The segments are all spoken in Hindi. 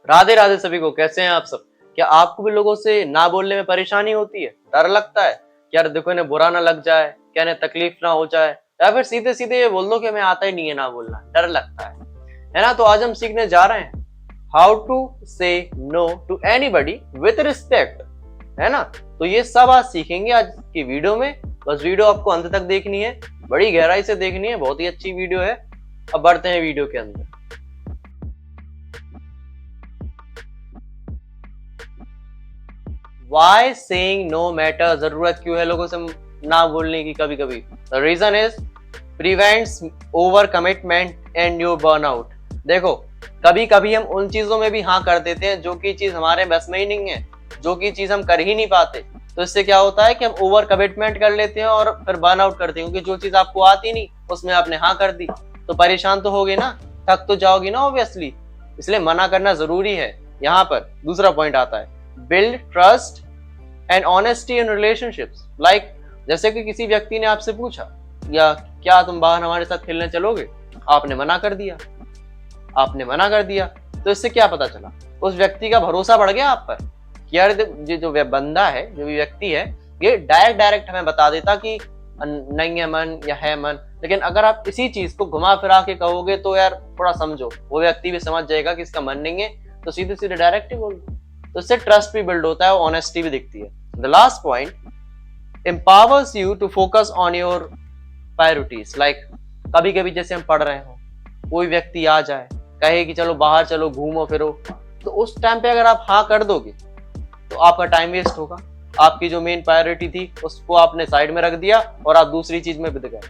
राधे राधे सभी को, कैसे हैं आप सब। क्या आपको भी लोगों से ना बोलने में परेशानी होती है, डर लगता है कि यार देखो इन्हें बुरा ना लग जाए, क्या इन्हें तकलीफ ना हो जाए, या फिर सीधे सीधे ये बोल दो कि हमें आता ही नहीं है ना बोलना, डर लगता है ना। तो आज हम सीखने जा रहे हैं how to say no to anybody with respect, है ना। तो ये सब आज सीखेंगे आज की वीडियो में। बस वीडियो आपको अंत तक देखनी है, बड़ी गहराई से देखनी है, बहुत ही अच्छी वीडियो है। अब बढ़ते हैं वीडियो के अंदर। Why saying no matter, जरूरत क्यों है लोगों से ना बोलने की कभी कभी। The reason is prevents over commitment and your burnout। देखो कभी कभी हम उन चीजों में भी हाँ कर देते हैं जो कि चीज हमारे बस में ही नहीं है, जो कि चीज हम कर ही नहीं पाते। तो इससे क्या होता है कि हम ओवर कमिटमेंट कर लेते हैं और फिर बर्न आउट करते हैं, क्योंकि जो चीज आपको आती नहीं उसमें आपने हाँ कर दी, तो परेशान तो होगे ना, थक तो जाओगी ना ऑब्वियसली। इसलिए मना करना जरूरी है। यहाँ पर दूसरा पॉइंट आता है, build trust and honesty in relationships. Like जैसे कि किसी व्यक्ति ने आपसे पूछा या क्या तुम बाहर हमारे साथ खेलने चलोगे, आपने मना कर दिया, आपने मना कर दिया। तो इससे क्या पता चला, उस व्यक्ति का भरोसा बढ़ गया आप पर कि यार ये जो बंदा है, जो भी व्यक्ति है, ये डायरेक्ट हमें बता देता कि नहीं है मन या है मन। लेकिन अगर आप इसी चीज को घुमा फिरा के कहोगे तो यार थोड़ा समझो, वो व्यक्ति भी समझ जाएगा कि इसका मन नहीं है, तो सीधे सीधे डायरेक्ट ही बोल दो। तो इससे ट्रस्ट भी बिल्ड होता है और ऑनेस्टी भी दिखती है। The last point, empowers you to focus on your priorities। Like कभी कभी जैसे हम पढ़ रहे हो, कोई व्यक्ति आ जाए कहे कि चलो बाहर चलो घूमो फिरो, तो उस टाइम पे अगर आप हाँ कर दोगे तो आपका टाइम वेस्ट होगा। आपकी जो मेन प्रायोरिटी थी उसको आपने साइड में रख दिया और आप दूसरी चीज में बित गए।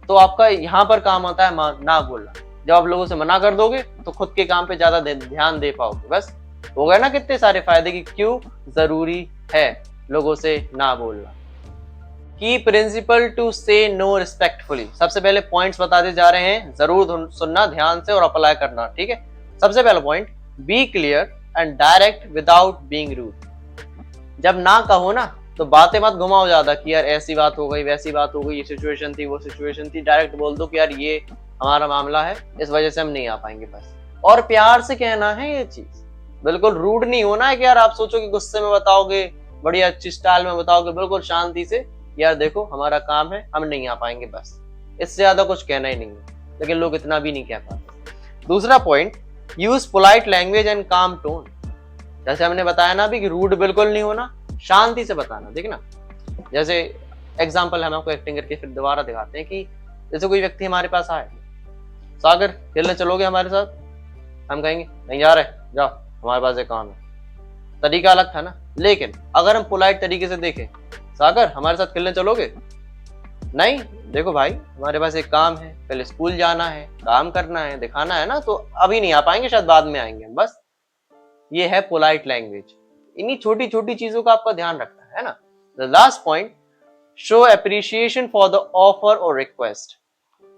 तो आपका यहाँ पर काम आता है ना बोलना। जब आप लोगों से मना कर दोगे तो खुद के काम पे ज्यादा ध्यान दे पाओगे। बस हो गए ना कितने सारे फायदे कि क्यों जरूरी है लोगों से ना बोलना। की principal to say no respectfully. सबसे पहले पॉइंट्स बताते जा रहे हैं, जरूर सुनना ध्यान से और अप्लाई करना, ठीक है। सबसे पहला point, be clear and direct without being rude. जब ना कहो ना तो बातें मत घुमाओ ज्यादा कि यार ऐसी बात हो गई, वैसी बात हो गई, ये सिचुएशन थी, वो सिचुएशन थी। डायरेक्ट बोल दो कि यार ये हमारा मामला है, इस वजह से हम नहीं आ पाएंगे बस। और प्यार से कहना है ये चीज, बिल्कुल रूड नहीं होना है कि यार आप सोचो कि गुस्से में बताओगे, बड़ी अच्छी स्टाइल में बताओगे, बिल्कुल शांति से, यार देखो हमारा काम है, हम नहीं आ पाएंगे बस। इससे ज्यादा कुछ कहना ही नहीं है, लेकिन लोग इतना भी नहीं कह पाते। दूसरा point, use polite language and काम टोन। जैसे हमने बताया ना अभी कि रूड बिल्कुल नहीं होना, शांति से बताना। देखना जैसे एग्जाम्पल हम आपको एक्टिंग करके फिर दोबारा दिखाते हैं कि जैसे कोई व्यक्ति हमारे पास आए, सागर खेलने चलोगे हमारे साथ, हम कहेंगे नहीं जा रहे, जाओ हमारे पास एक काम है। तरीका अलग था ना। लेकिन अगर हम पोलाइट तरीके से देखें, सागर हमारे साथ खेलने चलोगे, नहीं देखो भाई हमारे पास एक काम है, पहले स्कूल जाना है, काम करना है, दिखाना है ना, तो अभी नहीं आ पाएंगे, शायद बाद में आएंगे। बस ये है पोलाइट लैंग्वेज। इन्हीं छोटी छोटी चीजों का आपका ध्यान रखना है ना। The last point, show appreciation for the offer और रिक्वेस्ट।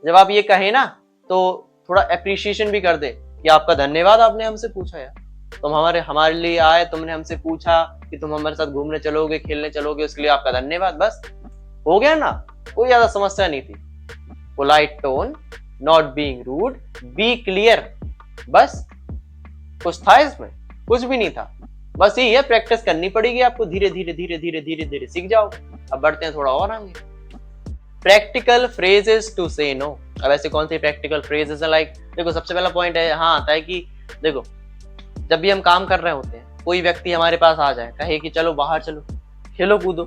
जब आप ये कहें ना तो थोड़ा अप्रिसिएशन भी कर दे कि आपका धन्यवाद, आपने हमसे पूछा यार, तुम हमारे लिए आए, तुमने हमसे पूछा कि तुम हमारे साथ घूमने चलोगे, खेलने चलोगे, उसके लिए आपका धन्यवाद। बस हो गया ना, कोई ज्यादा समस्या नहीं थी। Polite tone, not being rude, be clear, बस कुछ था इसमें, कुछ भी नहीं था। बस यही है, प्रैक्टिस करनी पड़ेगी आपको, धीरे धीरे धीरे धीरे धीरे धीरे सीख जाओ। अब बढ़ते हैं थोड़ा और आगे, practical phrases to say no. अब ऐसे कौन सी प्रैक्टिकल फ्रेजेस है, लाइक देखो सबसे पहला पॉइंट है हाँ आता है कि देखो जब भी हम काम कर रहे होते हैं, कोई व्यक्ति हमारे पास आ जाए कहे कि चलो बाहर चलो खेलो कूदो,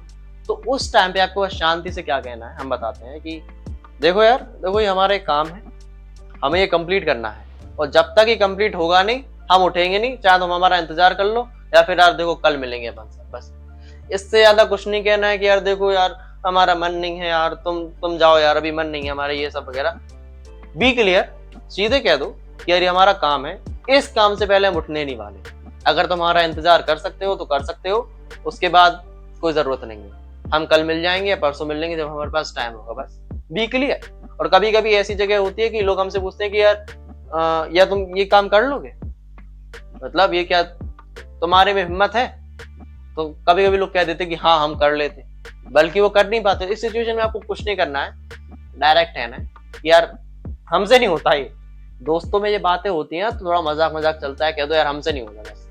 तो उस टाइम पे आपको बस शांति से क्या कहना है, हम बताते हैं कि देखो यार देखो ये हमारा एक काम है, हमें ये कंप्लीट करना है, और जब तक ये कंप्लीट होगा नहीं हम उठेंगे नहीं, चाहे तुम हमारा इंतजार कर लो या फिर यार देखो कल मिलेंगे अपन से। बस इससे ज्यादा कुछ नहीं कहना है कि यार देखो यार हमारा मन नहीं है यार, तुम जाओ यार अभी मन नहीं है हमारा, ये सब वगैरह। बी क्लियर, सीधे कह दो कि यार ये हमारा काम है, इस काम से पहले हम उठने नहीं वाले, अगर तुम हमारा इंतजार कर सकते हो तो कर सकते हो, उसके बाद कोई जरूरत नहीं है, हम कल मिल जाएंगे या परसों मिल लेंगे जब हमारे पास टाइम होगा। बस बी क्लियर। और कभी कभी ऐसी जगह होती है कि लोग हमसे पूछते हैं कि यार या तुम ये काम कर लोगे, मतलब ये क्या तुम्हारे में हिम्मत है, तो कभी कभी लोग कह देते कि हाँ हम कर लेते, बल्कि वो कर नहीं पाते। इस सिचुएशन में आपको कुछ नहीं करना है, डायरेक्ट है ना कि यार हमसे नहीं होता ये, दोस्तों में ये बातें होती हैं तो थोड़ा मजाक मजाक चलता है, कह दो यार हमसे नहीं होगा, बस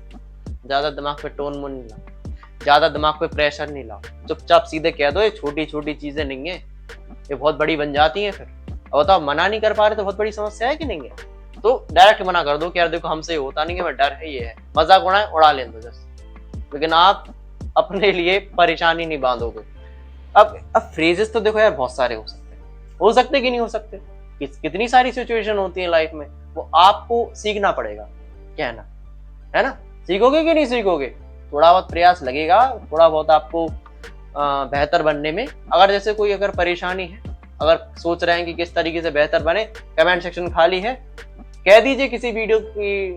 ज्यादा दिमाग पे टोन मुन नहीं लाओ, ज्यादा दिमाग पे प्रेशर नहीं लाओ, चुपचाप सीधे कह दो ये छोटी छोटी चीजें नहीं है, ये बहुत बड़ी बन जाती हैं फिर। अब बताओ मना नहीं कर पा रहे तो बहुत बड़ी समस्या है कि नहीं है? तो डायरेक्ट मना कर दो कि यार देखो हमसे होता नहीं है, मैं डर है, ये है, मजाक उड़ाए उड़ा लें दो जस्ट, लेकिन आप अपने लिए परेशानी नहीं बांधोगे। अब फ्रेजेस तो देखो यार बहुत सारे हो सकते कि नहीं हो सकते, कितनी सारी सिचुएशन होती है लाइफ में, वो आपको सीखना पड़ेगा कहना, है ना? सीखोगे कि नहीं सीखोगे? थोड़ा बहुत प्रयास लगेगा, थोड़ा बहुत आपको बेहतर बनने में। अगर जैसे कोई अगर परेशानी है, अगर सोच रहे हैं कि किस तरीके से बेहतर बने, कमेंट सेक्शन खाली है, कह दीजिए किसी वीडियो की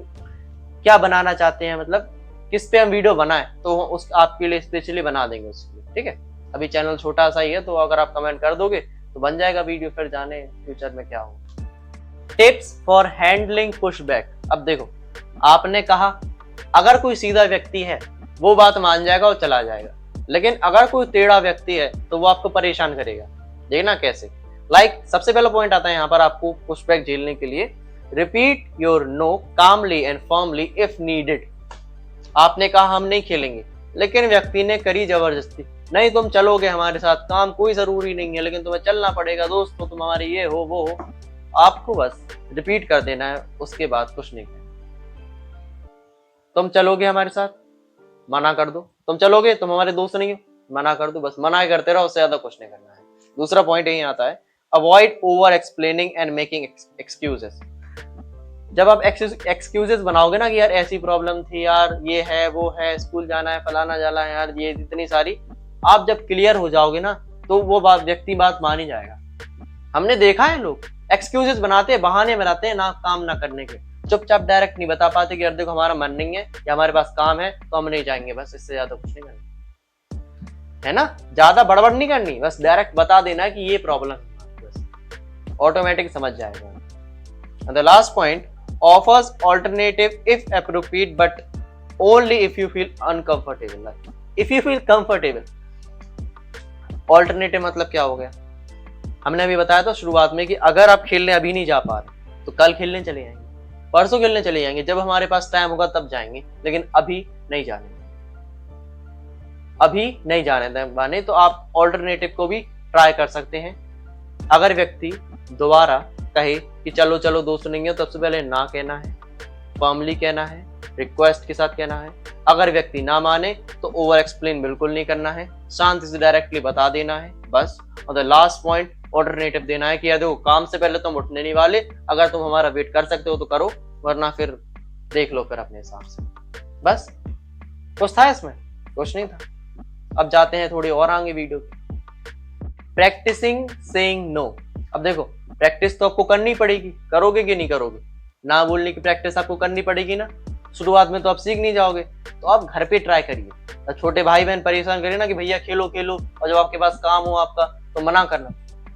क्या बनाना चाहते हैं, मतलब किस पे हम वीडियो बनाएं, तो उस आपके लिए स्पेशली बना देंगे उसके लिए, ठीक है? अभी चैनल छोटा सा ही है, तो अगर आप कमेंट कर दोगे तो बन जाएगा वीडियो, फिर जाने फ्यूचर में क्या हो। Tips for handling pushback. अब देखो, आपने कहा अगर कोई सीधा व्यक्ति है वो बात मान जाएगा और चला जाएगा, लेकिन अगर कोई टेढ़ा व्यक्ति है तो वो आपको परेशान करेगा। देखना कैसे। सबसे पहला पॉइंट आता है यहाँ पर आपको पुशबैक झेलने के लिए, repeat your no calmly and firmly if needed. आपने कहा हम नहीं खेलेंगे, लेकिन व्यक्ति ने करी जबरदस्ती, नहीं तुम चलोगे हमारे साथ, काम कोई जरूरी नहीं है लेकिन तुम्हें चलना पड़ेगा, दोस्त तो तुम हमारे ये हो वो हो, आपको बस रिपीट कर देना है, उसके बाद कुछ नहीं कहना। तुम चलोगे हमारे साथ, मना कर दो, तुम चलोगे तुम हमारे दोस्त नहीं हो, मना कर दो, बस मना ही करते रहो, उससे ज्यादा कुछ नहीं करना है। दूसरा पॉइंट यही आता है, avoid over explaining and making excuses. जब आप एक्सक्यूजेस बनाओगे ना कि यार ऐसी प्रॉब्लम थी यार, ये है वो है, स्कूल जाना है, फलाना जाना है यार, ये इतनी सारी, आप जब क्लियर हो जाओगे ना तो वो व्यक्ति बात मान ही जाएगा। हमने देखा है लोग एक्सक्यूजेस बनाते हैं, बहाने बनाते हैं ना काम ना करने के, चुपचाप डायरेक्ट नहीं बता पाते कि यार देखो हमारा मन नहीं है या हमारे पास काम है तो हम नहीं जाएंगे, बस इससे ज्यादा कुछ नहीं करना है ना। ज्यादा बड़बड़ नहीं करनी, बस डायरेक्ट बता देना कि ये प्रॉब्लम है, बस ऑटोमेटिक समझ जाएगा। The last point, offers alternative if appropriate but only if you feel uncomfortable. If you feel comfortable, alternative मतलब क्या हो गया? हमने अभी बताया था शुरुआत में कि अगर आप खेलने अभी नहीं जा पा रहे तो कल खेलने चले जाएंगे, परसों खेलने चले जाएंगे, जब हमारे पास टाइम होगा तब जाएंगे, लेकिन अभी नहीं जाने, अभी नहीं जाने माने तो आप ऑल्टरनेटिव को भी ट्राई कर सकते हैं। अगर व्यक्ति दोबारा कहे कि चलो चलो दोस्त नहीं है, तो सबसे पहले ना कहना है, फर्मली कहना है, रिक्वेस्ट के साथ कहना है। अगर व्यक्ति ना माने तो ओवर एक्सप्लेन बिल्कुल नहीं करना है, शांति से डायरेक्टली बता देना है बस। और द लास्ट पॉइंट, ऑल्टरनेटिव देना है कि यार देखो काम से पहले तुम उठने नहीं वाले, अगर तुम हमारा वेट कर सकते हो तो करो, वरना फिर देख लो फिर अपने हिसाब से। बस कुछ था इसमें? कुछ नहीं था। अब जाते हैं थोड़ी और आगे वीडियो। Practising saying no. अब देखो प्रैक्टिस तो आपको करनी पड़ेगी, करोगे कि नहीं करोगे? ना बोलने की प्रैक्टिस आपको करनी पड़ेगी ना। शुरुआत में तो आप सीख नहीं जाओगे, तो आप घर पे ट्राई करिए। छोटे भाई बहन परेशान करिए ना कि भैया खेलो खेलो, और जब आपके पास काम हो आपका तो मना करना,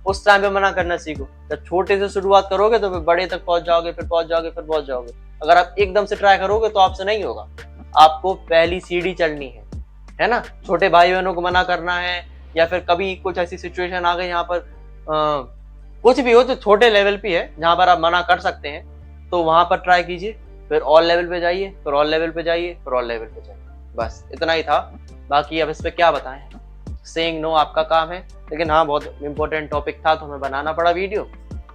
उस टाइम पे मना करना सीखो। जब छोटे से शुरुआत करोगे तो फिर बड़े तक पहुंच जाओगे, फिर पहुंच जाओगे, फिर पहुंच जाओगे। अगर आप एकदम से ट्राई करोगे तो आपसे नहीं होगा, आपको पहली सीढ़ी चढ़नी है ना। छोटे भाई बहनों को मना करना है, या फिर कभी कुछ ऐसी सिचुएशन आ गई यहाँ पर कुछ भी हो जो छोटे लेवल पे है जहां पर आप मना कर सकते हैं, तो वहां पर ट्राई कीजिए, फिर ऑल लेवल पे जाइए, फिर ऑल लेवल पे जाइए, फिर ऑल लेवल पे जाइए। बस इतना ही था। बाकी अब इस पे क्या बताएं, सेइंग नो आपका काम है, लेकिन हाँ बहुत इंपॉर्टेंट टॉपिक था तो हमें बनाना पड़ा, वीडियो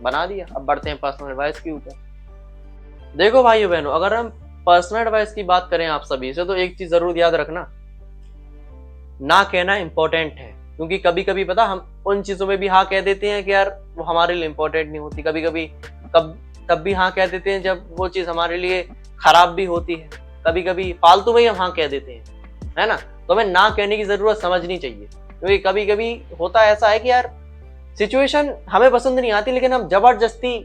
बना दिया। अब बढ़ते हैं पर्सनल एडवाइस के ऊपर। देखो भाइयों बहनों, अगर हम पर्सनल एडवाइस की बात करें आप सभी से, तो एक चीज जरूर याद रखना, ना कहना इंपॉर्टेंट है। क्योंकि कभी कभी पता हम उन चीजों में भी हाँ कह देते हैं कि यार वो हमारे लिए इंपॉर्टेंट नहीं होती, कभी कभी तब भी हाँ कह देते हैं जब वो चीज हमारे लिए खराब भी होती है, कभी कभी फालतू में ही हम हाँ कह देते हैं, है ना। तो हमें ना कहने की जरूरत समझनी चाहिए, क्योंकि कभी कभी होता ऐसा है कि यार सिचुएशन हमें पसंद नहीं आती, लेकिन हम जबरदस्ती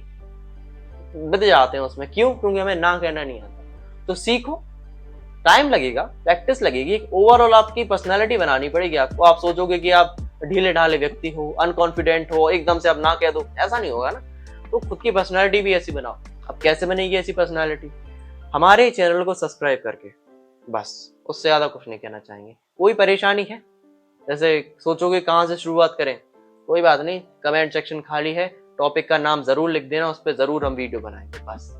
बदल जाते हैं उसमें। क्यों? क्योंकि हमें ना कहना नहीं आता। तो सीखो, टाइम लगेगा, प्रैक्टिस लगेगी, ओवरऑल आपकी पर्सनालिटी बनानी पड़ेगी आपको। आप सोचोगे कि आप ढीले ढाले व्यक्ति हो, अनकॉन्फिडेंट हो, एकदम से आप ना कह दो, ऐसा नहीं होगा ना। तो खुद की पर्सनालिटी भी ऐसी बनाओ। अब कैसे बनेगी ऐसी पर्सनालिटी? हमारे चैनल को सब्सक्राइब करके, बस उससे ज्यादा कुछ नहीं कहना चाहेंगे। कोई परेशानी है, जैसे सोचोगे कहाँ से शुरुआत करें, कोई बात नहीं, कमेंट सेक्शन खाली है, टॉपिक का नाम जरूर लिख देना, उस पर जरूर हम वीडियो बनाएंगे, बस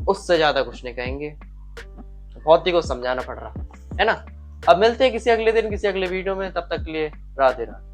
उससे ज्यादा कुछ नहीं कहेंगे। बहुत ही कुछ समझाना पड़ रहा है ना। अब मिलते हैं किसी अगले दिन किसी अगले वीडियो में, तब तक के लिए राधे राधे।